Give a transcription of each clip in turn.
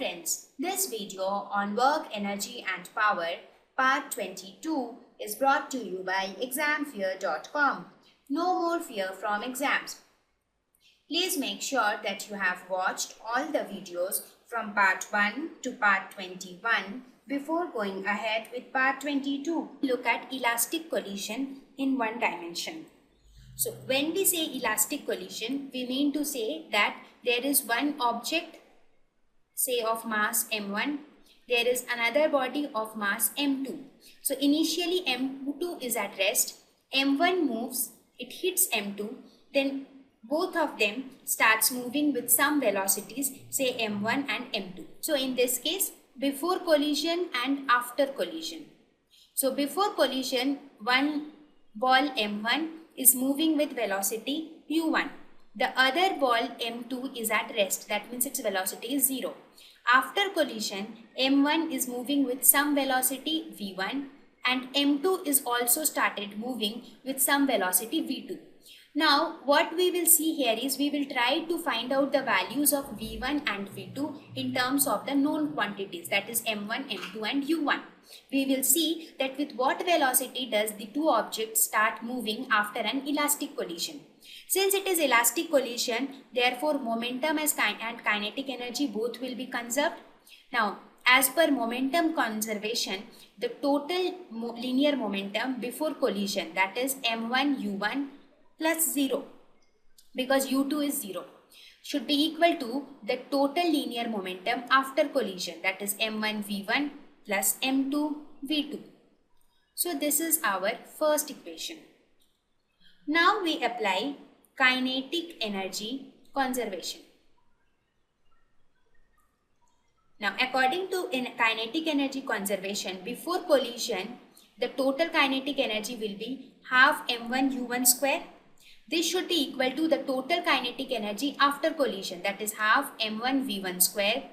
friends, this video on work, energy and power part 22 is brought to you by examfear.com. No more fear from exams. Please make sure that you have watched all the videos from part 1 to part 21 before going ahead with part 22. Look at elastic collision in one dimension. So when we say elastic collision, we mean to say that there is one object, say of mass m1, there is another body of mass m2. So initially m2 is at rest, m1 moves, it hits m2, then both of them starts moving with some velocities, say m1 and m2. So in this case, before collision and after collision. So before collision, one ball m1 is moving with velocity u1. The other ball m2 is at rest, that means its velocity is 0. After collision, m1 is moving with some velocity v1 and m2 is also started moving with some velocity v2. Now what we will see here is we will try to find out the values of v1 and v2 in terms of the known quantities, that is m1, m2 and u1. We will see that with what velocity does the two objects start moving after an elastic collision. Since it is elastic collision, therefore momentum and kinetic energy both will be conserved. Now, as per momentum conservation, the total linear momentum before collision, that is m1 u1 plus 0, because u2 is 0, should be equal to the total linear momentum after collision, that is m1 v1 plus m2 v2. So this is our first equation. Now we apply kinetic energy conservation. Now according to kinetic energy conservation, before collision, the total kinetic energy will be half m1 u1 square. This should be equal to the total kinetic energy after collision, that is half m1 v1 square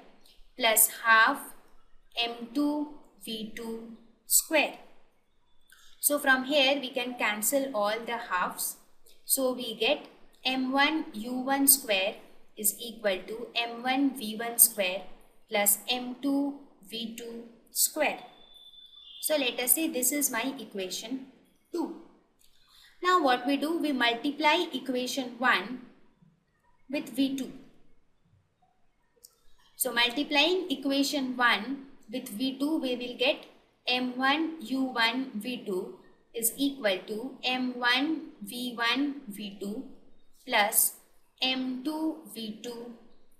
plus half m2 v2 square. So from here we can cancel all the halves. So we get m1 u1 square is equal to m1 v1 square plus m2 v2 square. So let us say this is my equation 2. Now what we do, we multiply equation 1 with v2. So multiplying equation 1 with v2, we will get m1 u1 v2 is equal to m1 v1 v2 plus m2 v2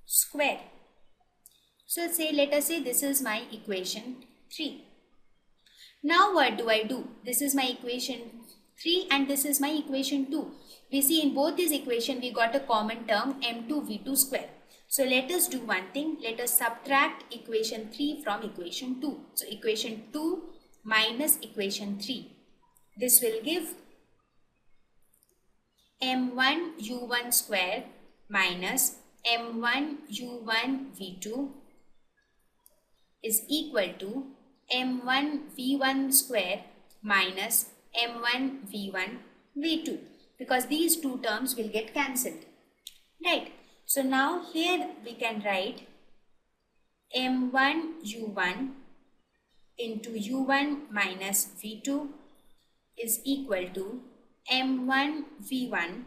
square. So let us say this is my equation 3. Now what do I do? This is my equation 3 and this is my equation 2. We see in both these equations we got a common term m2 v2 square. So let us do one thing. Let us subtract equation 3 from equation 2. So equation 2 minus equation 3. This will give m1 u1 square minus m1 u1 v2 is equal to m1 v1 square minus m1 v1 v2, because these two terms will get cancelled, right? So now here we can write m1 u1 into u1 minus v2 is equal to m1 v1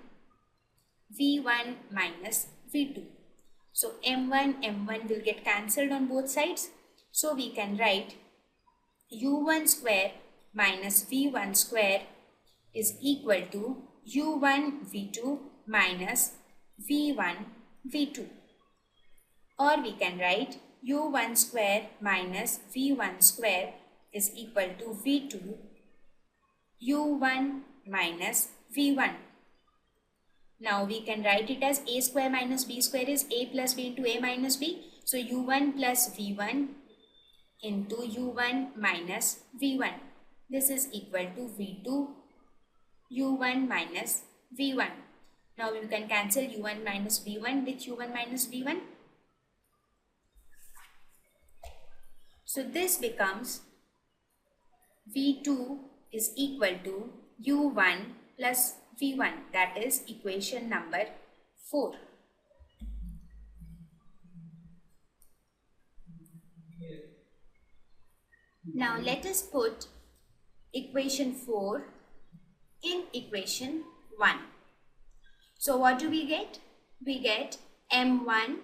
v1 minus v2. So m1 will get cancelled on both sides. So we can write u1 square minus v1 square is equal to u1 v2 minus v1 v2. Or we can write u1 square minus v1 square is equal to v2 u1 minus v1. Now we can write it as a square minus b square is a plus b into a minus b. So u1 plus v1 into u1 minus v1. This is equal to v2 u1 minus v1. Now we can cancel u1 minus v1 with u1 minus v1. So this becomes v2 is equal to u1 plus v1, that is equation number 4. Now let us put equation 4 in equation 1. So what do we get? We get m1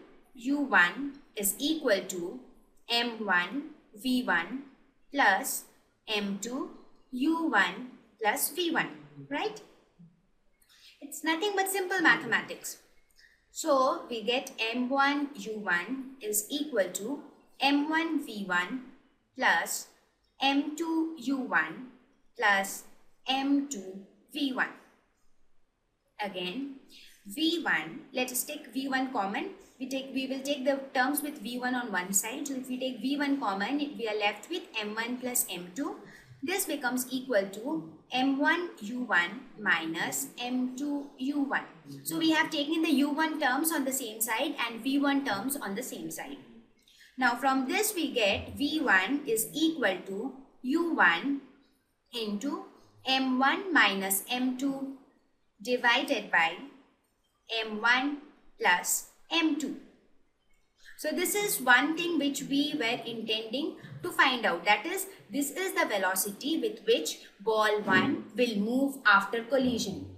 u1 is equal to m1 v1 plus m2 u1 plus v1, right? It's nothing but simple mathematics. So we get m1 u1 is equal to m1 v1 plus m2 u1 plus m2 v1. Again, v1, let us take v1 common. We will take the terms with v1 on one side. So if we take v1 common, we are left with m1 plus m2. This becomes equal to m1 u1 minus m2 u1. So we have taken the u1 terms on the same side and v1 terms on the same side. Now from this we get v1 is equal to u1 into m1 minus m2 divided by m1 plus m2. So this is one thing which we were intending to find out. That is, this is the velocity with which ball 1 will move after collision.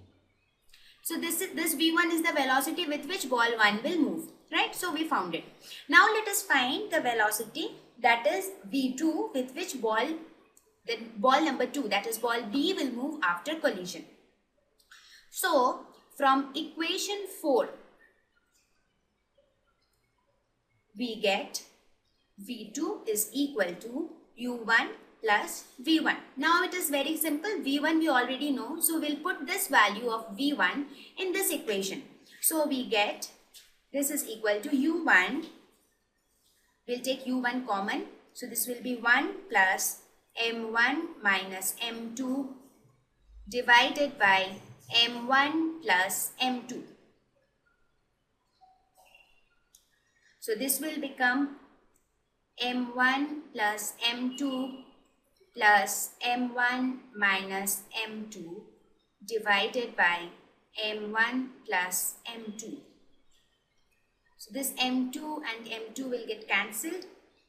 So this v1 is the velocity with which ball 1 will move, right? So we found it. Now let us find the velocity, that is v2, with which ball number 2, that is ball B, will move after collision. So from equation 4, we get v2 is equal to u1 plus v1. Now it is very simple. v1 we already know. So we'll put this value of v1 in this equation. So we get this is equal to u1. We'll take u1 common. So this will be 1 plus m1 minus m2 divided by m1 plus m2. So this will become m1 plus m2 plus m1 minus m2 divided by m1 plus m2. So this m2 and m2 will get cancelled.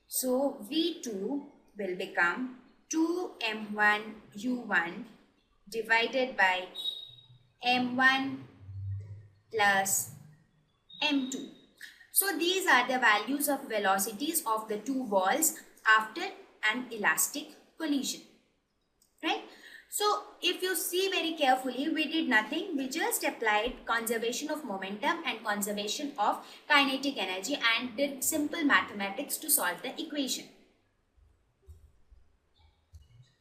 So v2 will become 2m1 u1 divided by m1 plus m2. So these are the values of velocities of the two balls after an elastic collision, right? So if you see very carefully, we did nothing. We just applied conservation of momentum and conservation of kinetic energy and did simple mathematics to solve the equation.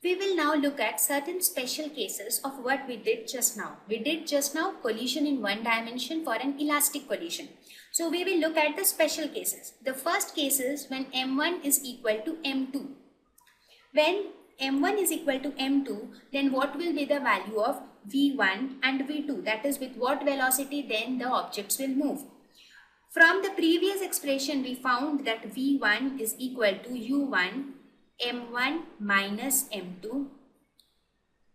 We will now look at certain special cases of what we did just now. We did just now collision in one dimension for an elastic collision. So we will look at the special cases. The first case is when m1 is equal to m2. When m1 is equal to m2, then what will be the value of v1 and v2? That is, with what velocity then the objects will move. From the previous expression, we found that v1 is equal to u1 m1 minus m2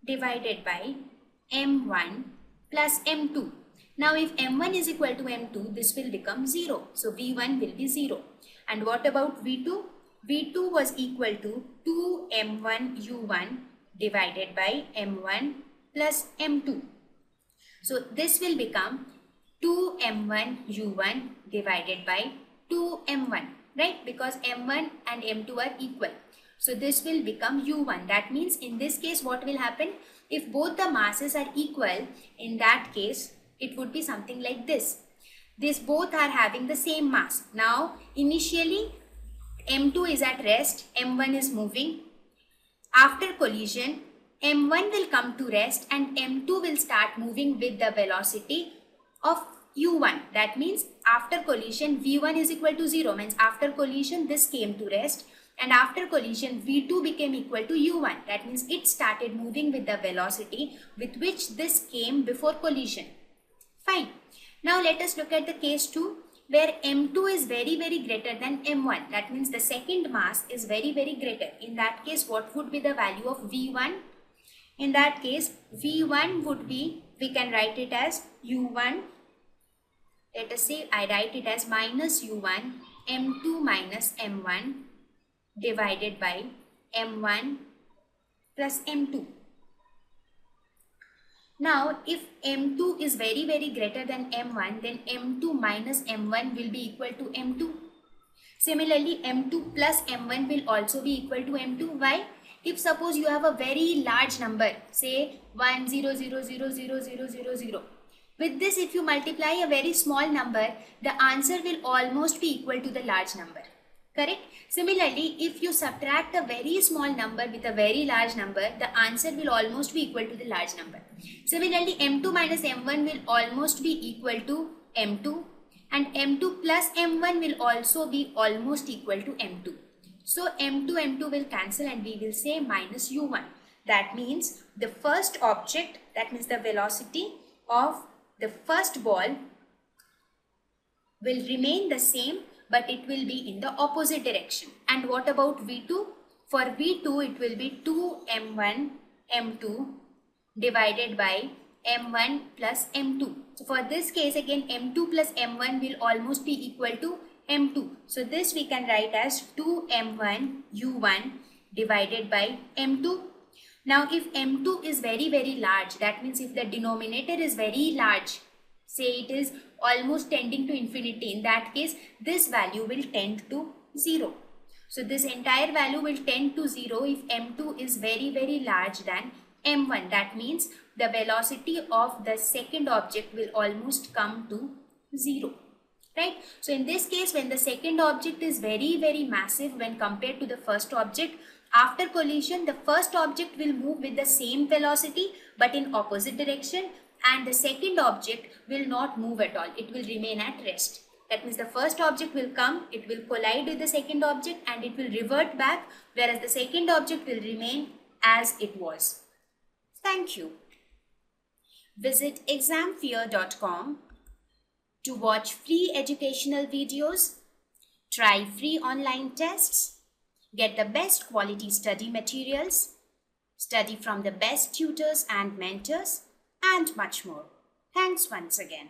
divided by m1 plus m2. Now if m1 is equal to m2, this will become 0. So v1 will be 0. And what about v2? v2 was equal to 2m1 u1 divided by m1 plus m2. So this will become 2m1 u1 divided by 2m1, right? Because m1 and m2 are equal. So this will become u1. That means in this case what will happen? If both the masses are equal, in that case it would be something like this. These both are having the same mass. Now initially m2 is at rest, m1 is moving. After collision, m1 will come to rest and m2 will start moving with the velocity of u1. That means after collision v1 is equal to 0, means after collision this came to rest, and after collision v2 became equal to u1. That means it started moving with the velocity with which this came before collision. Fine. Now let us look at the case 2 where m2 is very greater than m1. That means the second mass is very greater. In that case, what would be the value of v1? In that case, v1 would be, we can write it as u1. Let us say I write it as minus u1 m2 minus m1 divided by m1 plus m2. Now, if m2 is very greater than m1, then m2 minus m1 will be equal to m2. Similarly, m2 plus m1 will also be equal to m2. Why? If suppose you have a very large number, say 1 0 0 0 0 0 0 0. With this, if you multiply a very small number, the answer will almost be equal to the large number. Correct? Similarly, if you subtract a very small number with a very large number, the answer will almost be equal to the large number. Similarly, m2 minus m1 will almost be equal to m2, and m2 plus m1 will also be almost equal to m2. So m2 will cancel and we will say minus u1. That means the first object, that means the velocity of the first ball will remain the same, but it will be in the opposite direction. And what about v2? For v2, it will be 2m1 m2 divided by m1 plus m2. So for this case, again m2 plus m1 will almost be equal to m2. So this we can write as 2m1 u1 divided by m2. Now if m2 is very large, that means if the denominator is very large, say it is almost tending to infinity, in that case this value will tend to 0. So this entire value will tend to 0 if m2 is very large than m1. That means the velocity of the second object will almost come to 0. Right? So in this case, when the second object is very massive when compared to the first object, after collision the first object will move with the same velocity but in opposite direction, and the second object will not move at all. It will remain at rest. That means the first object will come, it will collide with the second object and it will revert back, whereas the second object will remain as it was. Thank you. Visit examfear.com to watch free educational videos, try free online tests, get the best quality study materials, study from the best tutors and mentors, and much more. Thanks once again.